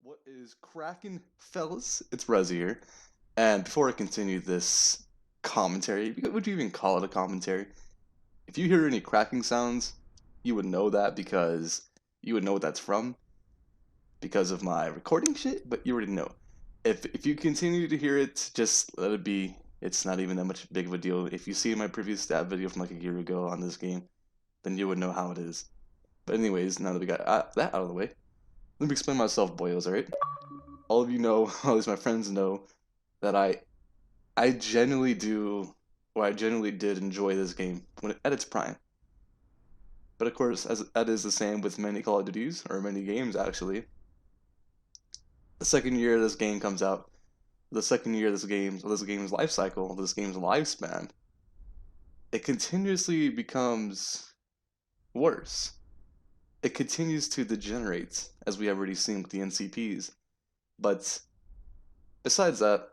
What is cracking, fellas? It's Rezy here. And before I continue this commentary, would you even call it a commentary? If you hear any cracking sounds, you would know that because you would know what that's from because of my recording shit, but you already know. If you continue to hear it, just let it be. It's not even that much big of a deal. If you see my previous stat video from like a year ago on this game, then you would know how it is. But anyways, now that we got that out of the way, let me explain myself, boyos, alright? All of you know, at least my friends know, that I genuinely do, or I genuinely did enjoy this game at its prime. But of course, as that is the same with many Call of Duties or many games actually. The second year this game comes out, the second year this game's life cycle, this game's lifespan, it continuously becomes worse. It continues to degenerate, as we have already seen with the NCPs. But besides that,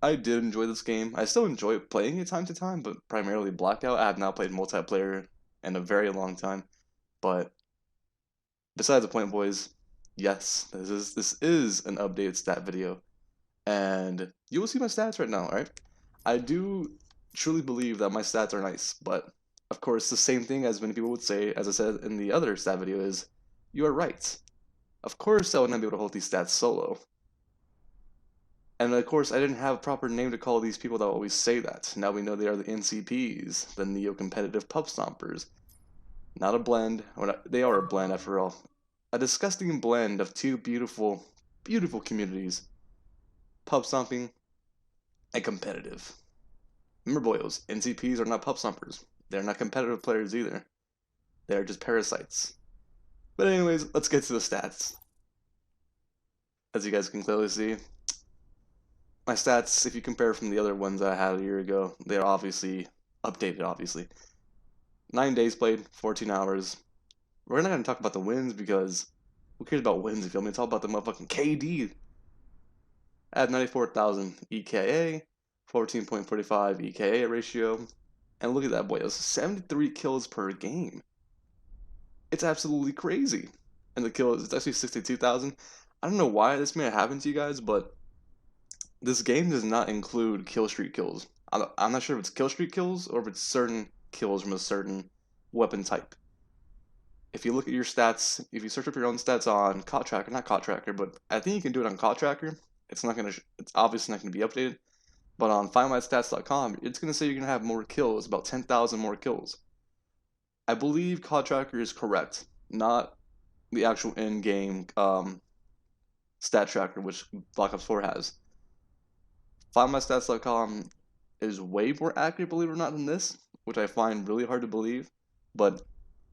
I did enjoy this game. I still enjoy playing it time to time, but primarily Blackout. I have not played multiplayer in a very long time. But besides the point, boys, yes, this is an updated stat video, and you will see my stats right now. All right, I do truly believe that my stats are nice, but of course, the same thing as many people would say, as I said in the other stat video, is you are right. Of course, I would not be able to hold these stats solo. And of course, I didn't have a proper name to call these people that always say that. Now we know they are the NCPs, the neo-competitive pub stompers. Not a blend, or not, they are a blend after all. A disgusting blend of two beautiful, beautiful communities. Pub stomping and competitive. Remember, boyos, NCPs are not pub stompers. They're not competitive players either. They're just parasites. But anyways, let's get to the stats. As you guys can clearly see, my stats, if you compare from the other ones that I had a year ago, they're obviously updated, obviously. 9 days played, 14 hours. We're not going to talk about the wins because who cares about wins, you feel me? It's all about the motherfucking KD. I have 94,000 EKA, 14.45 EKA ratio, and look at that, boy, it was 73 kills per game. It's absolutely crazy. And the kills, it's actually 62,000. I don't know why this may have happened to you guys, but this game does not include kill streak kills. I'm not sure if it's kill streak kills or if it's certain kills from a certain weapon type. If you look at your stats, if you search up your own stats on COD Tracker, not COD Tracker, but I think you can do it on COD Tracker. It's not gonna, it's obviously not gonna be updated. But on FindMyStats.com, it's gonna say you're gonna have more kills, about 10,000 more kills. I believe COD Tracker is correct, not the actual in-game stat tracker, which Black Ops 4 has. FindMyStats.com is way more accurate, believe it or not, than this, which I find really hard to believe. But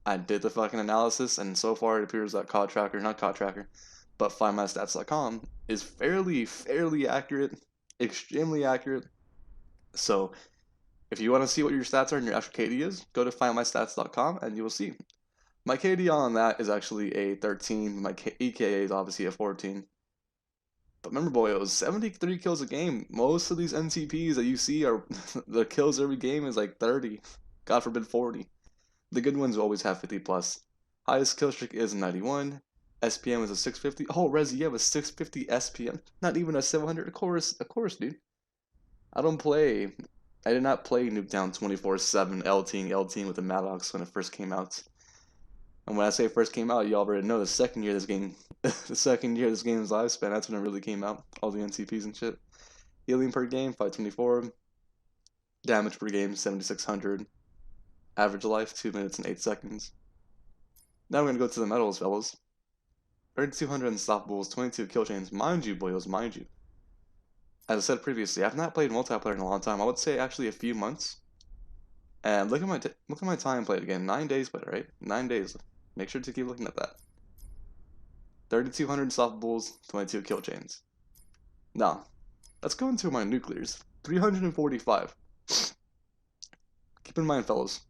I did the fucking analysis, and so far it appears that COD Tracker, not COD Tracker, but FindMyStats.com is fairly accurate, extremely accurate. So if you want to see what your stats are and your actual KD is, go to FindMyStats.com and you will see. My KD on that is actually a 13. My EKA is obviously a 14. But remember, boy, it was 73 kills a game. Most of these NCPs that you see are the kills every game is like 30. God forbid 40. The good ones always have 50 plus. Highest kill streak is 91. SPM is a 650. Oh, Rezy, you have a 650 SPM. Not even a 700. Of course, dude. I don't play. I did not play Nuketown 24/7 LTing with the Maddox when it first came out. And when I say first came out, you already know the second year this game, the second year this game's lifespan, that's when it really came out. All the NCPs and shit. Healing per game 524. Damage per game 7600. Average life 2 minutes and 8 seconds. Now we're gonna go to the medals, fellas. 3200 unstoppables, 22 kill chains. Mind you, boyos, mind you. As I said previously, I've not played multiplayer in a long time. I would say actually a few months. And look at my time played again. 9 days played, right? 9 days. Make sure to keep looking at that. 3200 unstoppables, 22 kill chains. Now, let's go into my nuclears. 345. Keep in mind, fellas,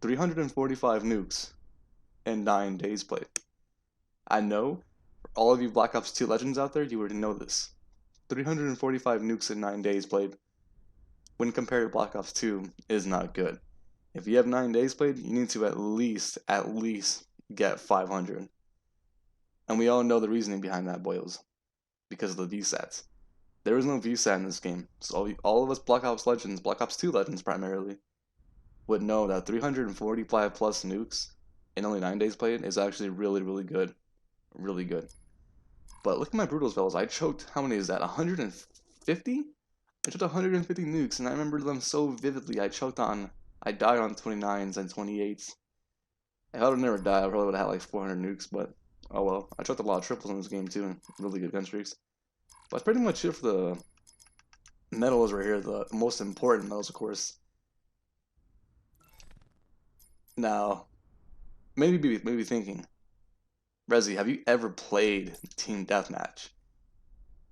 345 nukes in 9 days played. I know, for all of you Black Ops 2 legends out there, you already know this. 345 nukes in 9 days played, when compared to Black Ops 2, is not good. If you have 9 days played, you need to at least get 500. And we all know the reasoning behind that, boys, because of the VSATs. There was no VSAT in this game, so all of us Black Ops Legends, Black Ops 2 Legends primarily, would know that 345 plus nukes in only 9 days played is actually really, really good. Really good. But look at my brutals, fellas. I choked, how many is that? 150? I choked 150 nukes, and I remember them so vividly. I died on 29s and 28s. If I would have never died, I probably would have had like 400 nukes, but oh well. I choked a lot of triples in this game too, and really good gun streaks. But that's pretty much it for the medals right here, the most important medals, of course. Now, maybe thinking, Rezy, have you ever played Team Deathmatch?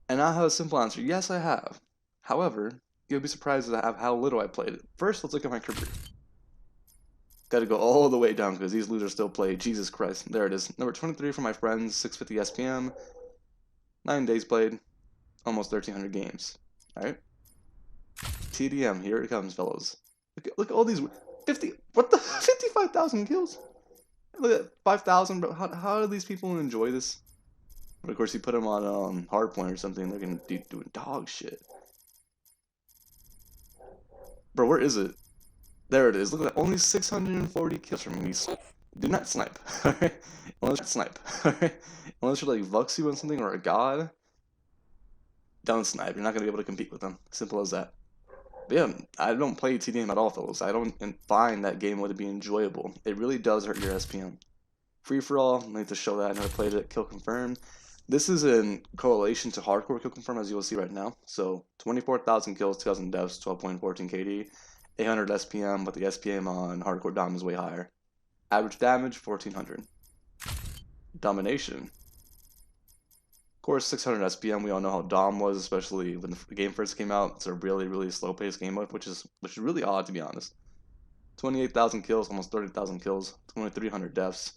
And I have a simple answer, yes I have. However, you'll be surprised at how little I played it. First, let's look at my career. Gotta go all the way down because these losers still play. Jesus Christ. There it is. Number 23 for my friends, 650 SPM, 9 days played, almost 1,300 games. Alright? TDM, here it comes, fellas. Look at all these 50, what the 55,000 kills? Look at 5,000, bro. How do these people enjoy this? But of course, you put them on hardpoint or something, they're gonna be doing dog shit. Bro, where is it? There it is. Look at that. Only 640 kills from me. Do not snipe. Alright? Unless Unless you're like Vuxu on something or a god. Don't snipe. You're not gonna be able to compete with them. Simple as that. But yeah, I don't play TDM at all, fellas. I don't find that game would be enjoyable. It really does hurt your SPM. Free for all, I need to show that I never played it. Kill confirmed. This is in correlation to hardcore kill confirm, as you will see right now. So 24,000 kills, 2,000 deaths, 12.14 KD, 800 SPM, but the SPM on hardcore dom is way higher. Average damage 1,400. Domination. Of course, 600 SPM. We all know how dom was, especially when the game first came out. It's a really, really slow-paced game mode, which is really odd to be honest. 28,000 kills, almost 30,000 kills, 2,300 deaths.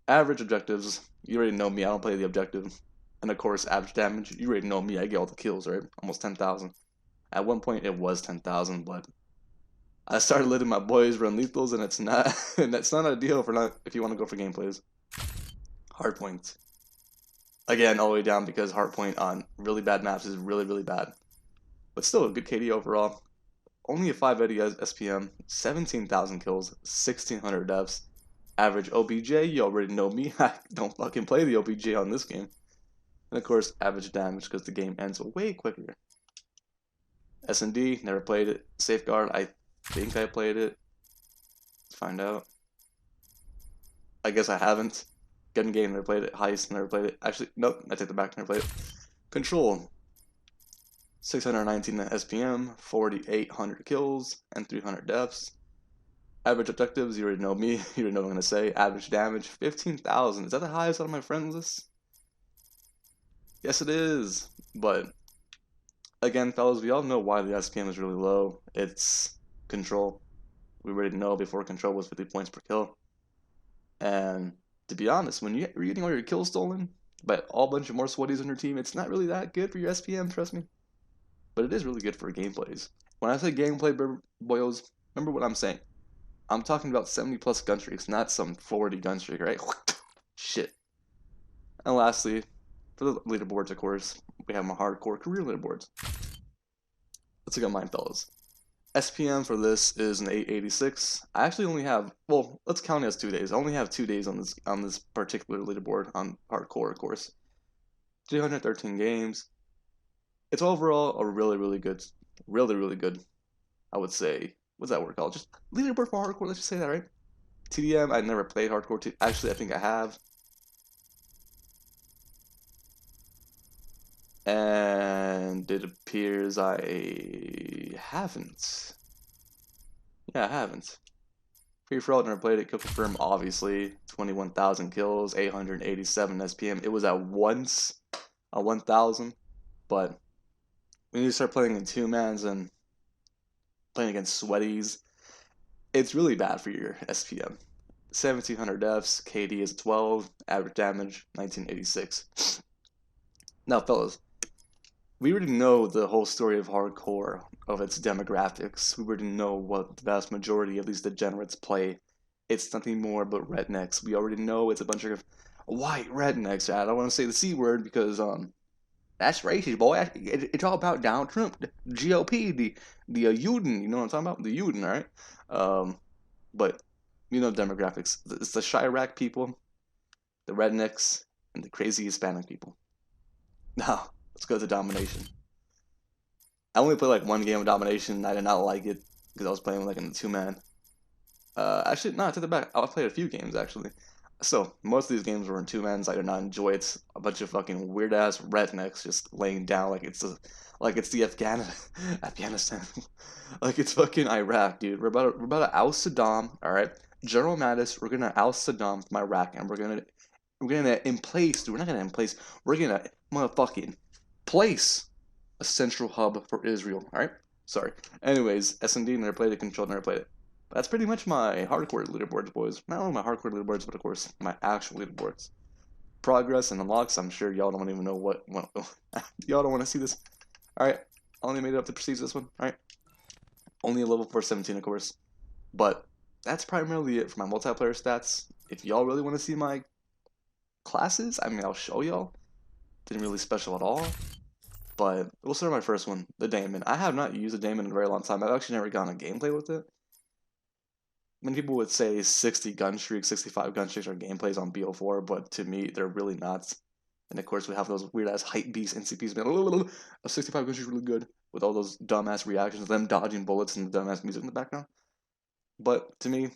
Average objectives, you already know me, I don't play the objective. And of course, average damage, you already know me, I get all the kills, right? Almost 10,000. At one point, it was 10,000, but I started letting my boys run lethals, and it's not, and that's not ideal if you want to go for gameplays. Hardpoint. Again, all the way down because hardpoint on really bad maps is really, really bad. But still a good KD overall. Only a 580 SPM, 17,000 kills, 1,600 deaths. Average OBJ, you already know me, I don't fucking play the OBJ on this game. And of course, average damage because the game ends way quicker. S&D, never played it. Safeguard, I think I played it. Let's find out. I guess I haven't. Gun game, never played it. Heist, never played it. Actually, nope, I take the back, never played it. Control, 619 SPM, 4,800 kills, and 300 deaths. Average objectives, you already know me, you already know what I'm going to say. Average damage, 15,000. Is that the highest out of my friends list? Yes, it is. But, again, fellas, we all know why the SPM is really low. It's control. We already know before control was 50 points per kill. And, to be honest, when you're getting all your kills stolen by a bunch of more sweaties on your team, it's not really that good for your SPM, trust me. But it is really good for gameplays. When I say gameplay, boys, remember what I'm saying. I'm talking about 70 plus gun streaks, not some 40 gun streak, right? Shit. And lastly, for the leaderboards, of course, we have my hardcore career leaderboards. Let's look at mine, fellas. SPM for this is an 886. I actually only have, well, let's count it as 2 days. I only have 2 days on this particular leaderboard on hardcore, of course. 313 games. It's overall a really good, I would say. What's that word called? Just leaderboard for hardcore, let's just say that, right? TDM, I never played hardcore. Actually, I think I have. And it appears I haven't. Yeah, I haven't. Free for all, never played it. Kill confirm, obviously. 21,000 kills, 887 SPM. It was at once a 1,000, but when you start playing in 2-mans and playing against sweaties, it's really bad for your SPM. 1,700 deaths, KD is 12, average damage 1986. Now, fellas, we already know the whole story of hardcore, of its demographics. We already know what the vast majority of these degenerates play. It's nothing more but rednecks. We already know it's a bunch of white rednecks. I don't want to say the C word because that's racist, boy. It's all about Donald Trump, the GOP, the Uden. You know what I'm talking about? The Uden, all right? But you know demographics. It's the Chirac people, the rednecks, and the crazy Hispanic people. Now let's go to domination. I only played like one game of domination. And I did not like it because I was playing like in the two-man. Actually, no, I take it back. I played a few games actually. So most of these games were in two-mans. I did not enjoy it. A bunch of fucking weird ass rednecks just laying down like it's the Afghanistan, like it's fucking Iraq, dude. We're about to oust Saddam. All right, General Mattis. We're gonna oust Saddam from Iraq, and we're gonna in place. Dude, we're not gonna in place. We're gonna motherfucking place a central hub for Israel. All right. Sorry. Anyways, S&D never played it. Control never played it. But that's pretty much my hardcore leaderboards, boys. Not only my hardcore leaderboards, but of course my actual leaderboards. Progress and unlocks. I'm sure y'all don't even know what y'all don't want to see this. All right. I only made it up to prestige this one. All right. Only a level 417, of course. But that's primarily it for my multiplayer stats. If y'all really want to see my classes, I mean, I'll show y'all. Didn't really special at all. But we'll start my first one, the Daemon. I have not used a Daemon in a very long time. I've actually never gotten a gameplay with it. Many people would say 60 gun streaks, 65 gun streaks are gameplays on BO4, but to me, they're really not. And of course, we have those weird ass hype beast NCPs. Man, a 65 gun streak is really good with all those dumbass reactions, them dodging bullets and the dumbass music in the background. But to me,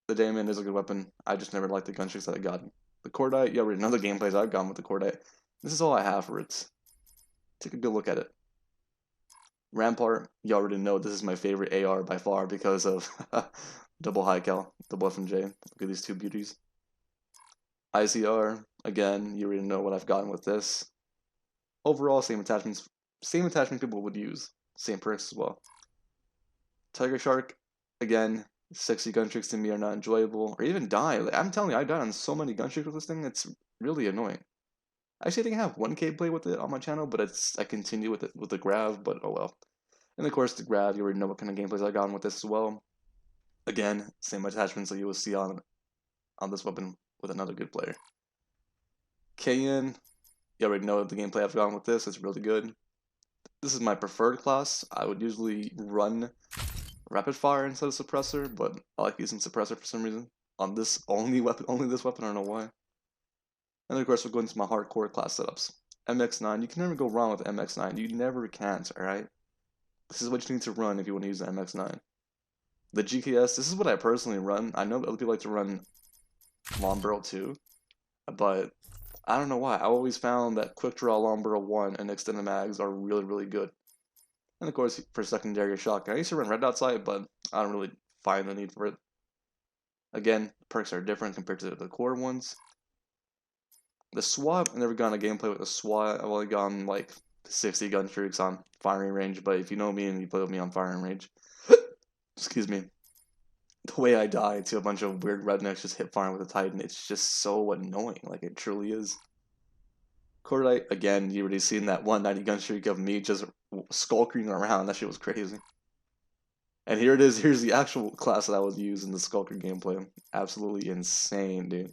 the Daemon is a good weapon. I just never liked the gun streaks that I got. The Cordite, you already know the gameplays I've gotten with the Cordite. This is all I have for it. Take a good look at it. Rampart, you already know this is my favorite AR by far because of double high cal, double FMJ. Look at these two beauties. ICR, again, you already know what I've gotten with this. Overall, same attachment people would use. Same perks as well. Tiger Shark, again, 60 gun tricks to me are not enjoyable, or even die. Like, I'm telling you, I died on so many gun tricks with this thing, it's really annoying. Actually, I think I have one gameplay with it on my channel, but I continue with it with the grav, but oh well. And of course, the grav, you already know what kind of gameplays I've gotten with this as well. Again, same attachments that you will see on this weapon with another good player. KN, you already know the gameplay I've gotten with this. It's really good. This is my preferred class. I would usually run rapid fire instead of suppressor, but I like using suppressor for some reason. On this only this weapon, I don't know why. And of course, we're going to my hardcore class setups. MX9, you can never go wrong with MX9. You never can't, alright? This is what you need to run if you want to use the MX9. The GKS, this is what I personally run. I know other people like to run long barrel too, but I don't know why. I always found that quick draw long barrel 1 and extended mags are really, really good. And of course, for secondary shotgun, I used to run red dot sight, but I don't really find the need for it. Again, perks are different compared to the core ones. The SWAT, I've never gotten a gameplay with the SWAT. I've only gotten like 60 gun streaks on firing range, but if you know me and you play with me on firing range, excuse me, the way I die to a bunch of weird rednecks just hip firing with a Titan, it's just so annoying. Like, it truly is. Cordite, again, you already seen that 190 gun streak of me just skulking around. That shit was crazy. And here it is. Here's the actual class that I would use in the Skulker gameplay. Absolutely insane, dude.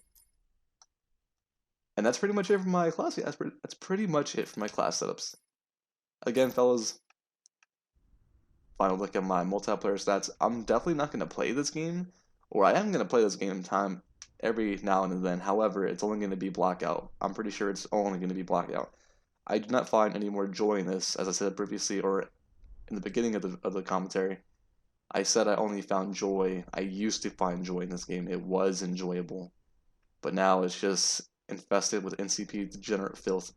And that's pretty much it for my class. Yeah, that's pretty much it for my class setups. Again, fellas, final look at my multiplayer stats. I'm definitely not going to play this game, or I am going to play this game in time every now and then. However, it's only going to be Blackout. I'm pretty sure it's only going to be Blackout. I do not find any more joy in this, as I said previously, or in the beginning of the commentary. I said I only found joy. I used to find joy in this game. It was enjoyable. But now it's just infested with NCP degenerate filth.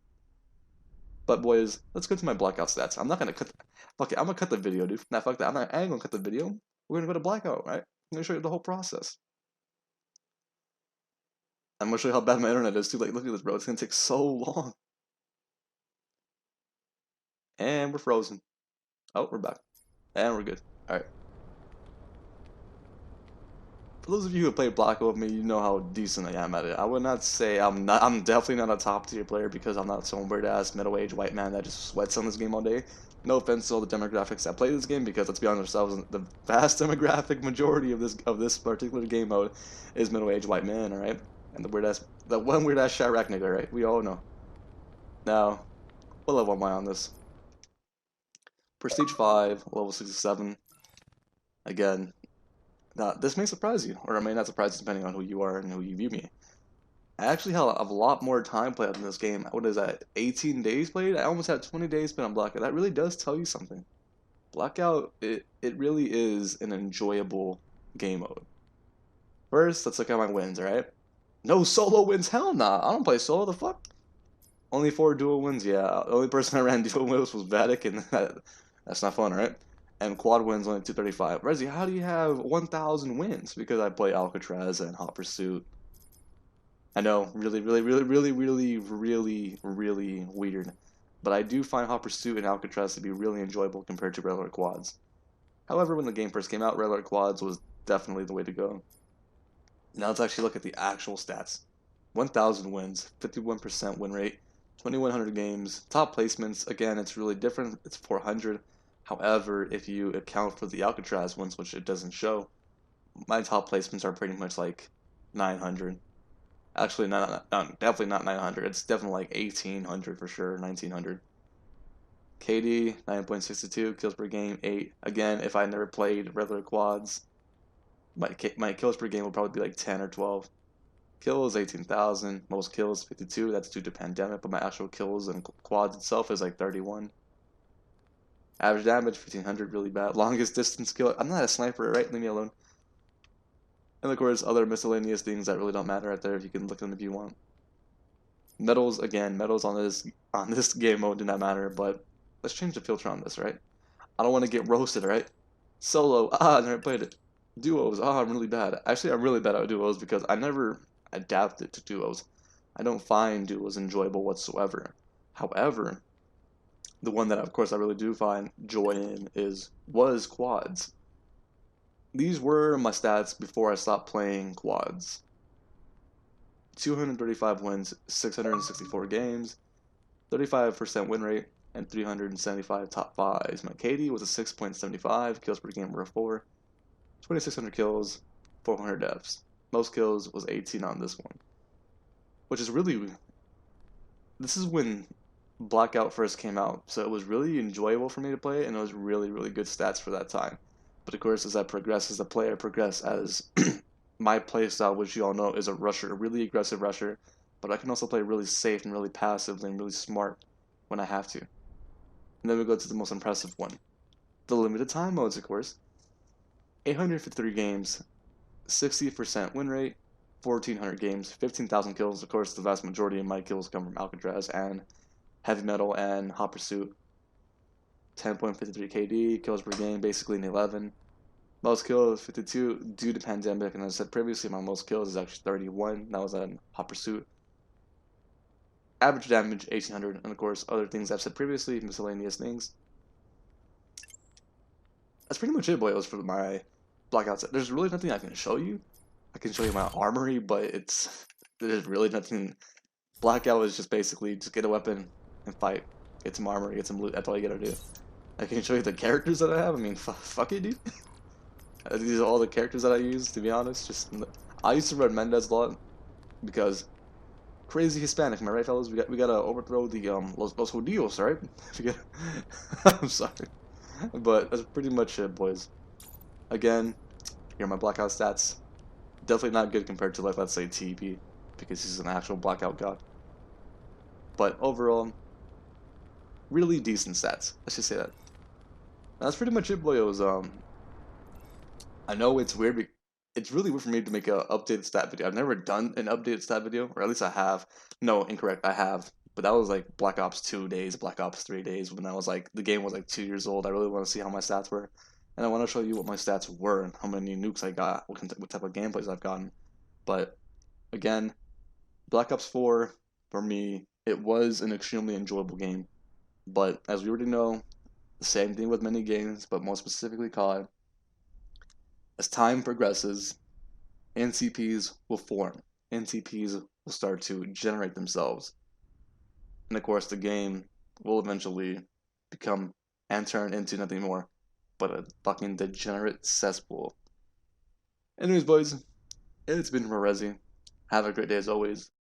But boys, let's go to my Blackout stats. I'm not gonna cut. Fuck it, I'm gonna cut the video, dude. Nah, fuck that. I ain't gonna cut the video. We're gonna go to Blackout, right? I'm gonna show you the whole process. I'm gonna show you how bad my internet is too. Like, look at this, bro. It's gonna take so long. And we're frozen. Oh, we're back. And we're good. Alright. For those of you who have played Blackout with me, you know how decent I am at it. I would not say I'm definitely not a top tier player because I'm not some weird ass middle-aged white man that just sweats on this game all day. No offense to all the demographics that play this game, because let's be honest ourselves, the vast demographic majority of this particular game mode is middle-aged white men, alright? And the one weird ass Chirac nigga, right? We all know. Now, what level am I on this? Prestige 5, level 67. Again, now this may surprise you, or it may not surprise you depending on who you are and who you view me. I actually have a lot more time played on this game. What is that? 18 days played? I almost had 20 days played on Blackout. That really does tell you something. Blackout, it really is an enjoyable game mode. First, let's look at my wins, alright? No solo wins? Hell nah. I don't play solo, the fuck? Only 4 duo wins, yeah. The only person I ran duo with was Vatic, and that's not fun, right? And quad wins only 235. Rezy, how do you have 1,000 wins? Because I play Alcatraz and Hot Pursuit. I know, really weird. But I do find Hot Pursuit and Alcatraz to be really enjoyable compared to regular quads. However, when the game first came out, regular quads was definitely the way to go. Now let's actually look at the actual stats. 1,000 wins, 51% win rate, 2,100 games. Top placements, again, it's really different. It's 400. However, if you account for the Alcatraz ones, which it doesn't show, my top placements are pretty much like 900. Actually, definitely not 900. It's definitely like 1,800 for sure, 1,900. KD, 9.62, kills per game, 8. Again, if I never played regular quads, my kills per game will probably be like 10 or 12. Kills 18,000, most kills 52. That's due to pandemic, but my actual kills and quads itself is like 31. Average damage 1,500, really bad. Longest distance kill. I'm not a sniper, right? Leave me alone. And of course, other miscellaneous things that really don't matter out there. If you can look at them if you want. Medals again. Medals on this game mode do not matter, but let's change the filter on this, right? I don't want to get roasted, right? Solo. I never played it. Duos. I'm really bad. Actually, I'm really bad at duos because I never adapted to duos. I don't find duos enjoyable whatsoever. However, the one that of course I really do find joy in was quads. These were my stats before I stopped playing quads. 235 wins, 664 games, 35% win rate, and 375 top fives. My KD was a 6.75, kills per game were a 4, 2,600 kills, 400 deaths. Most kills was 18 on this one, which is really. This is when Blackout first came out, so it was really enjoyable for me to play, and it was really good stats for that time. But of course, as I progress as a player, progress as my playstyle, which you all know is a rusher, a really aggressive rusher, but I can also play really safe and really passively and really smart when I have to. And then we go to the most impressive one, the limited time modes, of course. 853 games, 60% win rate, 1,400 games, 15,000 kills. Of course, the vast majority of my kills come from Alcatraz and Heavy Metal and Hot Pursuit. 10.53 KD, kills per game, basically an 11. Most kills, 52, due to pandemic, and as I said previously, my most kills is actually 31. That was on Hot Pursuit. Average damage, 1,800, and of course, other things I've said previously, miscellaneous things. That's pretty much it, boys, for my Blackout set. There's really nothing I can show you. I can show you my armory, but there's really nothing. Blackout is just basically just get a weapon and fight. Get some armor, get some loot. That's all you gotta do. I can show you the characters that I have. I mean, fuck it, dude. These are all the characters that I use, to be honest. I used to run Mendez a lot because crazy Hispanic. Am I right, fellas? We gotta overthrow the los judíos, right? I'm sorry, but that's pretty much it, boys. Again, here are my Blackout stats. Definitely not good compared to, like, let's say TP, because he's an actual Blackout god. But overall, really decent stats. Let's just say that. That's pretty much it, boyos. I know it's weird. It's really weird for me to make an updated stat video. I've never done an updated stat video, or at least I have. No, incorrect. I have, but that was like Black Ops 2 days, Black Ops 3 days when I was like the game was like 2 years old. I really want to see how my stats were, and I want to show you what my stats were and how many nukes I got, what type of gameplays I've gotten. But again, Black Ops 4 for me, it was an extremely enjoyable game. But as we already know, the same thing with many games, but more specifically COD. As time progresses, NCPs will form. NCPs will start to generate themselves. And of course, the game will eventually become and turn into nothing more but a fucking degenerate cesspool. Anyways, boys, it's been Rezy. Have a great day as always.